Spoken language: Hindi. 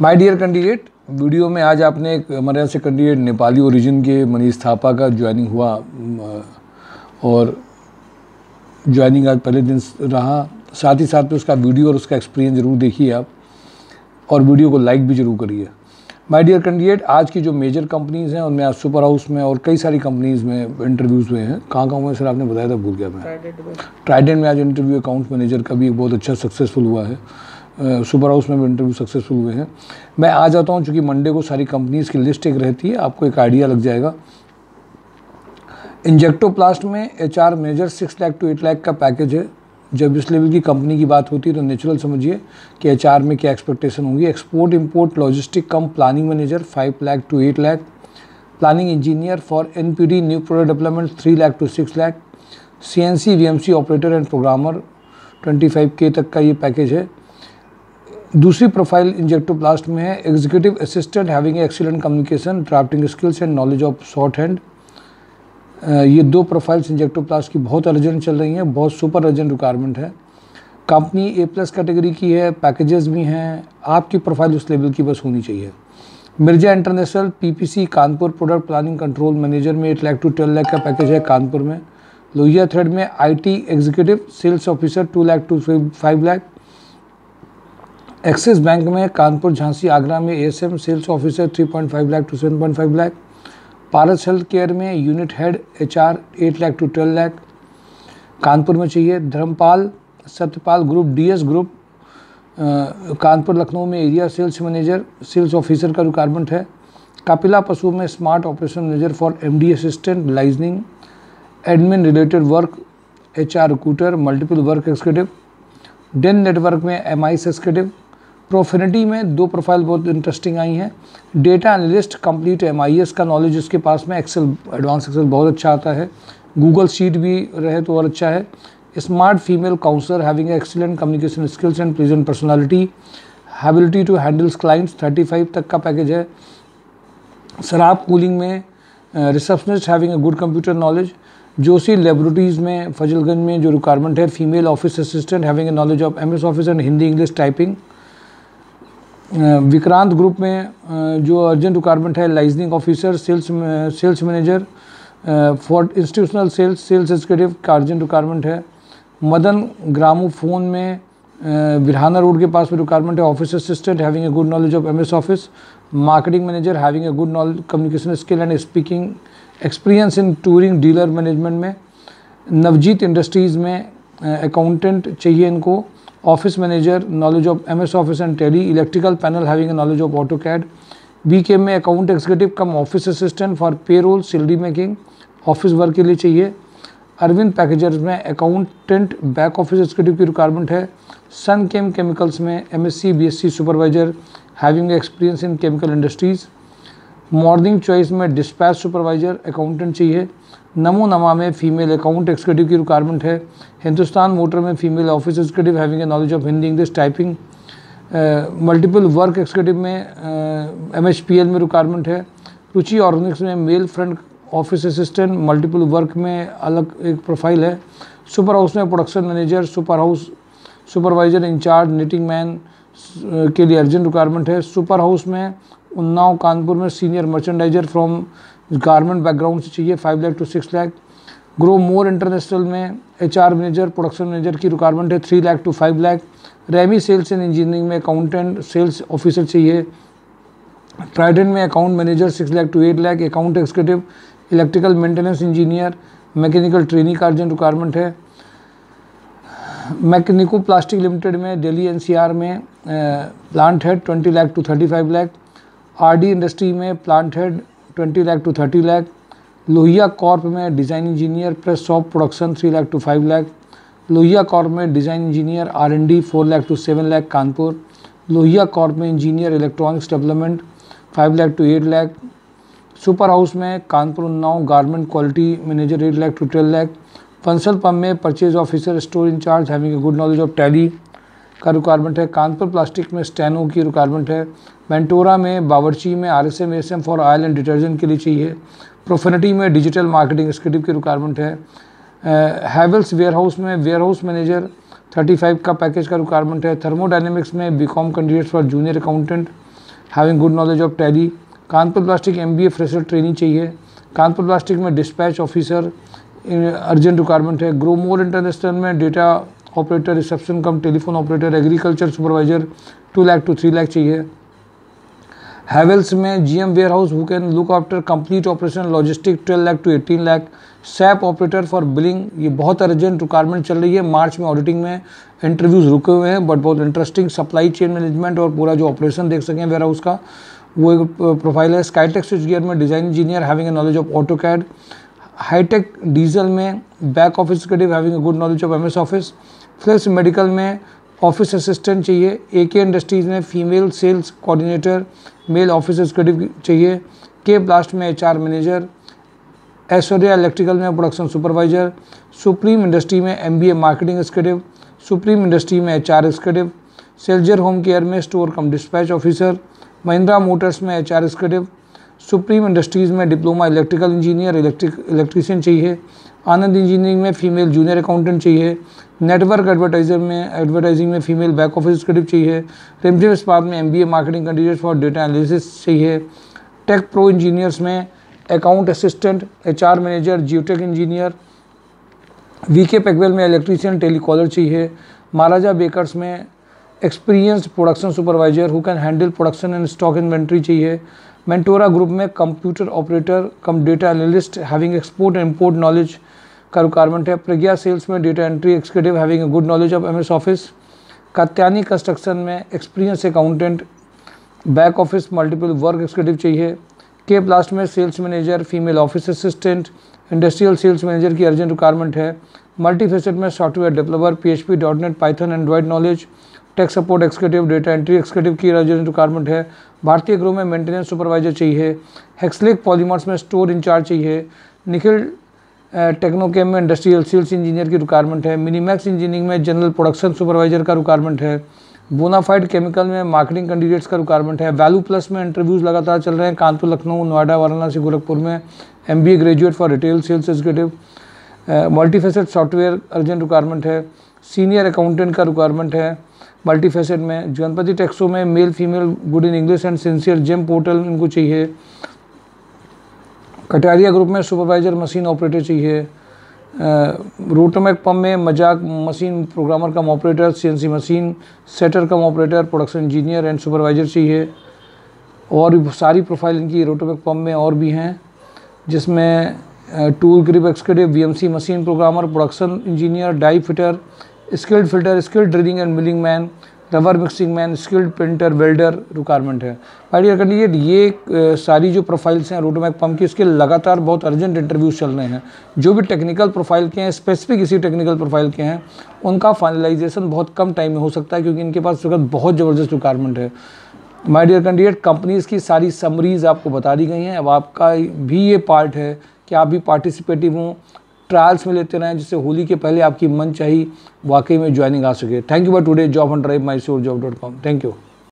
माय डियर कैंडिडेट, वीडियो में आज आपने एक हमारे यहाँ से कैंडिडेट नेपाली ओरिजिन के मनीष थापा का ज्वाइनिंग हुआ और ज्वाइनिंग आज पहले दिन रहा। साथ ही साथ में उसका वीडियो और उसका एक्सपीरियंस ज़रूर देखिए आप, और वीडियो को लाइक भी ज़रूर करिए। माय डियर कैंडिडेट, आज की जो मेजर कंपनीज़ हैं उनमें आज सुपर हाउस में और कई सारी कंपनीज़ में इंटरव्यूज़ हुए हैं। कहाँ हुए सर? आपने बताया था, भूल गया मैं। ट्राइडेंट में आज इंटरव्यू अकाउंट मैनेजर का भी बहुत अच्छा सक्सेसफुल हुआ है। सुपर हाउस में भी इंटरव्यू सक्सेसफुल हुए हैं। मैं आ जाता हूँ, चूँकि मंडे को सारी कंपनीज़ की लिस्ट एक रहती है, आपको एक आइडिया लग जाएगा। इंजेक्टोप्लास्ट में HR manager 6 lakh to 8 lakh का पैकेज है। जब इस लेवल की कंपनी की बात होती है तो नेचुरल समझिए कि HR में क्या एक्सपेक्टेशन होंगी। Export import logistic cum planning manager 5 lakh to 8 lakh. Planning engineer for NPD new product development 3 lakh to 6 lakh. CNC VMC operator and programmer 25K तक का ये पैकेज है। दूसरी प्रोफाइल इंजेक्टोप्लास्ट में है executive assistant having excellent communication drafting skills and knowledge of short hand. ये दो प्रोफाइल्स इंजेक्टोप्लास्ट की बहुत अर्जेंट चल रही हैं, बहुत सुपर अर्जेंट रिक्वायरमेंट है। कंपनी A+ कैटेगरी की है, पैकेजेस भी हैं। आपकी प्रोफाइल उस लेवल की बस होनी चाहिए। Mirza international PPC Kanpur product planning control manager में 8 लाख टू 12 लाख का पैकेज है कानपुर में। लोहिया थ्रेड में IT executive sales officer 2 lakh to 5 lakh. Axis bank में कानपुर झांसी आगरा में ASM sales officer 3.5 lakh to 7.5 lakh. Paras health care में unit head HR 8 lakh to 12 lakh Kanpur में चाहिए। Dharampal Satyapal group DS group Kanpur Lucknow में area sales manager sales officer का रिक्वायरमेंट है। कपिला पशु में smart operation manager for MD assistant liaisoning admin related work HR recruiter multiple work executive. Den network में MIS एक्जीक्यूटिव। प्रोफिनिटी में दो प्रोफाइल बहुत इंटरेस्टिंग आई हैं। डेटा एनालिस्ट कंप्लीट MIS का नॉलेज जिसके पास में, एक्सेल एडवांस एक्सेल बहुत अच्छा आता है, गूगल शीट भी रहे तो और अच्छा है। Smart female counsellor having excellent communication skills and pleasant personality ability to handles clients 35 तक का पैकेज है। शराब कूलिंग में receptionist having a good computer knowledge. Joshi laboratories में फजलगंज में जो रिक्वायरमेंट है female office assistant having a knowledge of MS office and Hindi English typing. Vikrant group में जो अर्जेंट रिक्वायरमेंट है liaisoning officer sales manager for institutional sales executive का अर्जेंट रिक्वायरमेंट है। मदन ग्रामोफोन में बिरहाना रोड के पास में रिक्वायरमेंट है office assistant having a good knowledge of MS office. Marketing manager having a good knowledge communication skill and speaking experience in touring dealer management में। नवजीत इंडस्ट्रीज़ में अकाउंटेंट चाहिए इनको। Office manager knowledge of MS office and tally. Electrical panel having a knowledge of AutoCAD। BK में account executive come office assistant for payroll salary making office work के लिए चाहिए। अरविंद पैकेजर्स में अकाउंटेंट बैक ऑफिस एग्जीक्यूटिव की रिक्वायरमेंट है। सन केमिकल्स में MSc BSc supervisor having experience in chemical industries. Morning choice में डिस्पैच सुपरवाइजर अकाउंटेंट चाहिए। नमो नमा में फीमेल अकाउंट एग्जीक्यूटिव की रिक्वायरमेंट है। हिंदुस्तान मोटर में female office executive having a knowledge of Hindi English typing. Multiple work executive में MHPL में रिक्वायरमेंट है। रुचि ऑर्गेनिक्स में male front office assistant multiple work में अलग एक प्रोफाइल है। सुपर हाउस में production manager super house supervisor incharge knitting man के लिए अर्जेंट रिक्वायरमेंट है। सुपर हाउस में उन्नाव कानपुर में senior merchandiser from garment background से चाहिए 5 lakh to 6 lakh. Grow more international में HR मैनेजर प्रोडक्शन मैनेजर की रिक्वायरमेंट है 3 lakh to 5 lakh. Remi sales and engineering में अकाउंटेंट सेल्स ऑफिसर चाहिए। ट्राइडेंट में account manager 6 lakh to 8 lakh. Account executive electrical maintenance engineer mechanical training का अर्जेंट रिक्वायरमेंट है। मैकेनिको प्लास्टिक लिमिटेड में दिल्ली NCR में plant head 20 lakh to 35 lakh. RD industry में plant head 20 lakh to 30 lakh. Lohia corp में design engineer plus shop production 3 lakh to 5 lakh. Lohia corp में design engineer R&D 4 lakh to 7 lakh Kanpur. Lohia corp में engineer electronics development 5 lakh to 8 lakh. Super house में Kanpur Unnao garment quality manager 8 lakh to 12 lakh. Bansal pump में purchase officer store incharge having a good knowledge of tally का रिक्वायरमेंट है। कानपुर प्लास्टिक में स्टेनो की रिक्वायरमेंट है। वेंटोरा में बावर्ची में RSM ASM for oil and detergent के लिए चाहिए। प्रोफिनिटी में डिजिटल मार्केटिंग एग्जीक्यूटिव की रिक्वायरमेंट है। हैवेल्स वेयरहाउस में वेयरहाउस मैनेजर 35 का पैकेज का रिक्वायरमेंट है। थर्मोडायनेमिक्स में BCom candidates for junior accountant having good knowledge of Tally. Kanpur plastic MBA fresher training चाहिए। कानपुर प्लास्टिक में डिस्पैच ऑफिसर अर्जेंट रिक्वायरमेंट है। ग्रो मोर इंटरनेशनल में data operator, reception cum telephone operator, agriculture supervisor 2 lakh to 3 lakh चाहिए। हैवेल्स में GM warehouse who can look after complete operation logistic 12 lakh to 18 lakh. SAP operator for billing, ये बहुत अर्जेंट रिक्वायरमेंट चल रही है। मार्च में ऑडिटिंग में इंटरव्यूज़ रुके हुए हैं, बट बहुत इंटरेस्टिंग सप्लाई चेन मैनेजमेंट और पूरा जो ऑपरेशन देख सकें वेयर हाउस का, वो एक प्रोफाइल है। स्काईटेक स्विच गियर में design engineer having a knowledge of AutoCAD. Hitech diesel में back office executive having a good knowledge of MS office. Flex medical में ऑफिस असिस्टेंट चाहिए। AK इंडस्ट्रीज़ में female sales coordinator, male office executive चाहिए। के प्लास्ट में HR मैनेजर। ऐश्वर्या इलेक्ट्रिकल में प्रोडक्शन सुपरवाइजर। सुप्रीम इंडस्ट्री में MBA marketing executive. Supreme industry में HR executive. Selzer home care में स्टोर कम डिस्पैच ऑफिसर। महिंद्रा मोटर्स में HR एग्जीक्यूटिव। सुप्रीम इंडस्ट्रीज़ में डिप्लोमा इलेक्ट्रिकल इंजीनियर, इलेक्ट्रीशियन चाहिए। आनंद इंजीनियरिंग में फीमेल जूनियर अकाउंटेंट चाहिए। नेटवर्क एडवर्टाइजिंग में फीमेल बैक ऑफिस एग्जीक्यूटिव चाहिए। रिमझिम इस्पात में MBA marketing candidate for data analysis चाहिए। टेक प्रो इंजीनियर्स में account assistant, HR manager, geotech engineer. VK पैकवेल में इलेक्ट्रीशियन टेलीकॉलर चाहिए। महाराजा बेकर्स में experienced production supervisor who can handle production and stock inventory चाहिए। मेंटोरा ग्रुप में computer operator cum data analyst having export and import knowledge का रिक्वायरमेंट है। प्रज्ञा सेल्स में data entry executive having a good knowledge of MS office. Katyani construction में experience accountant, back office multiple work executive चाहिए। के प्लास्ट में sales manager, female office assistant, industrial sales manager की अर्जेंट रिक्वायरमेंट है। मल्टीफेसेट में software developer, PHP, .NET, python, android knowledge. Tech support executive, data entry executive की अर्जेंट रिक्वायरमेंट है। भारतीय ग्रुप में मेंटेनेंस सुपरवाइजर चाहिए। हेक्सलेक पॉलीमर्स में स्टोर इंचार्ज चाहिए। निखिल टेक्नोकेम में इंडस्ट्रियल सेल्स इंजीनियर की रिक्वायरमेंट है। मिनीमैक्स इंजीनियरिंग में जनरल प्रोडक्शन सुपरवाइजर का रिक्वायरमेंट है। बोनाफाइड केमिकल में मार्केटिंग कैंडिडेट्स का रिक्वायरमेंट है। वैल्यू प्लस में इंटरव्यूज़ लगातार चल रहे हैं। कानपुर, लखनऊ, नोएडा, वाराणसी, गोरखपुर में MBA graduate for retail sales executive. Multifacet software urgent requirement है। सीनियर अकाउंटेंट का रिक्वायरमेंट है मल्टीफेसेट में। गणपति टेक्सो में male female good in English and sincere, GeM portal इनको चाहिए। कटारिया ग्रुप में सुपरवाइजर मशीन ऑपरेटर चाहिए। रोटोमैक पंप में मजाक machine programmer cum operator, CNC machine setter cum operator, production engineer and supervisor चाहिए। और भी सारी प्रोफाइल इनकी रोटोमैक पंप में और भी हैं, जिसमें tool grip executive, VMC machine programmer, production engineer, die fitter, skilled filter, skilled drilling and milling man, rubber mixing man, skilled painter, welder requirement है। माय डियर कैंडिडेट, ये सारी जो प्रोफाइल्स हैं रोटोमैक पंप की, इसके लगातार बहुत अर्जेंट इंटरव्यूज चल रहे हैं। जो भी टेक्निकल प्रोफाइल के हैं, स्पेसिफिक इसी टेक्निकल प्रोफाइल के हैं, उनका फाइनलाइजेशन बहुत कम टाइम में हो सकता है, क्योंकि इनके पास इस वक्त बहुत ज़बरदस्त रिक्वायरमेंट है। माय डियर कैंडिडेट, कंपनीज़ की सारी समरीज आपको बता दी गई हैं। अब आपका भी ये पार्ट है कि आप भी पार्टिसिपेटिव हों, ट्रायल्स में लेते रहें, जिससे होली के पहले आपकी मन चाही वाकई में ज्वाइनिंग आ सके। Thank you for today job on drive, mysurjob.com। Thank you.